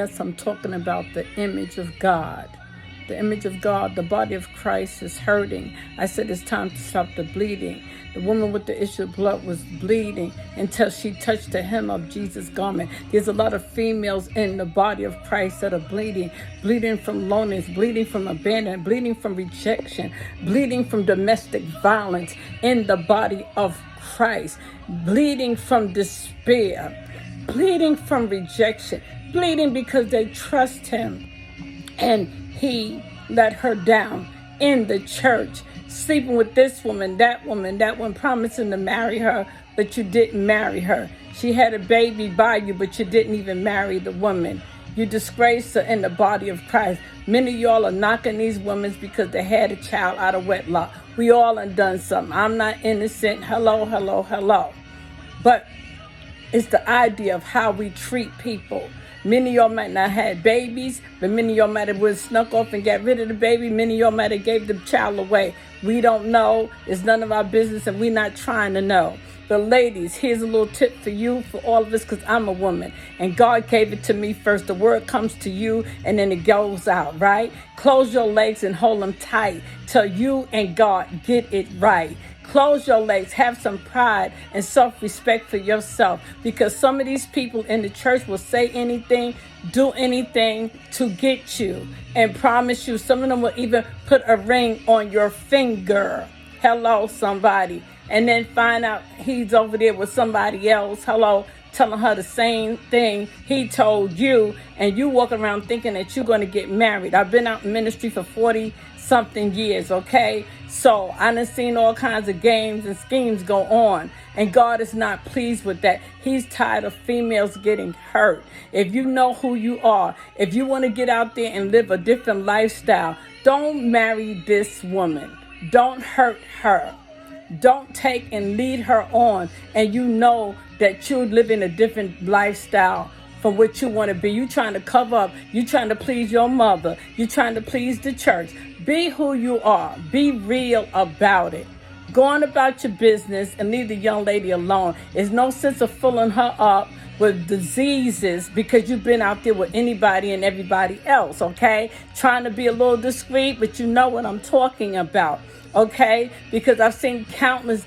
Yes, I'm talking about the image of God. The image of God, the body of Christ is hurting. I said it's time to stop the bleeding. The woman with the issue of blood was bleeding until she touched the hem of Jesus' garment. There's a lot of females in the body of Christ that are bleeding. Bleeding from loneliness, bleeding from abandonment, bleeding from rejection, bleeding from domestic violence in the body of Christ, bleeding from despair, bleeding from rejection, bleeding because they trust him and he let her down in the church, sleeping with this woman, that one, promising to marry her, but you didn't marry her. She had a baby by you, but you didn't even marry the woman. You disgraced her in the body of Christ. Many of y'all are knocking these women because they had a child out of wedlock. We all done something. I'm not innocent. Hello. But it's the idea of how we treat people. Many of y'all might not have babies, but many of y'all might have snuck off and got rid of the baby. Many of y'all might have gave the child away. We don't know. It's none of our business, and we're not trying to know. But ladies, here's a little tip for you, for all of us, because I'm a woman. And God gave it to me first. The word comes to you, and then it goes out, right? Close your legs and hold them tight till you and God get it right. Close your legs, have some pride and self-respect for yourself, because some of these people in the church will say anything, do anything to get you and promise you. Some of them will even put a ring on your finger. Hello, somebody. And then find out he's over there with somebody else. Hello, telling her the same thing he told you, and you walk around thinking that you're going to get married. I've been out in ministry for 40-something years, okay? So I done seen all kinds of games and schemes go on, and God is not pleased with that. He's tired of females getting hurt. If you know who you are, if you want to get out there and live a different lifestyle, don't marry this woman. Don't hurt her. Don't take and lead her on, and you know that you're living a different lifestyle from what you want to be. You trying to cover up. You trying to please your mother. You trying to please the church. Be who you are. Be real about it. Go on about your business and leave the young lady alone. There's no sense of filling her up with diseases because you've been out there with anybody and everybody else, okay? Trying to be a little discreet, but you know what I'm talking about, okay? Because I've seen countless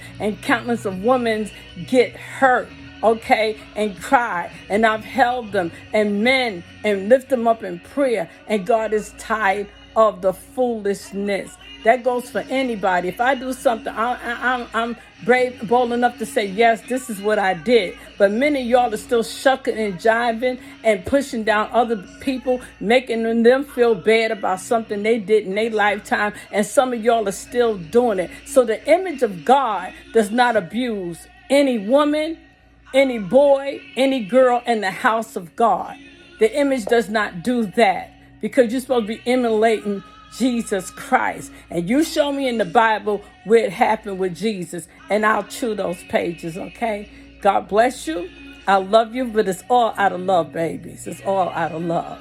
of women get hurt, okay, and cry, and I've held them and men and lift them up in prayer, and God is tired of the foolishness. That goes for anybody. If I do something, I'm brave, bold enough to say, yes, this is what I did. But many of y'all are still shucking and jiving and pushing down other people, making them feel bad about something they did in their lifetime. And some of y'all are still doing it. So the image of God does not abuse any woman, any boy, any girl in the house of God. The image does not do that, because you're supposed to be emulating Jesus Christ. And you show me in the Bible where it happened with Jesus, and I'll chew those pages, okay? God bless you. I love you, but it's all out of love, babies. It's all out of love.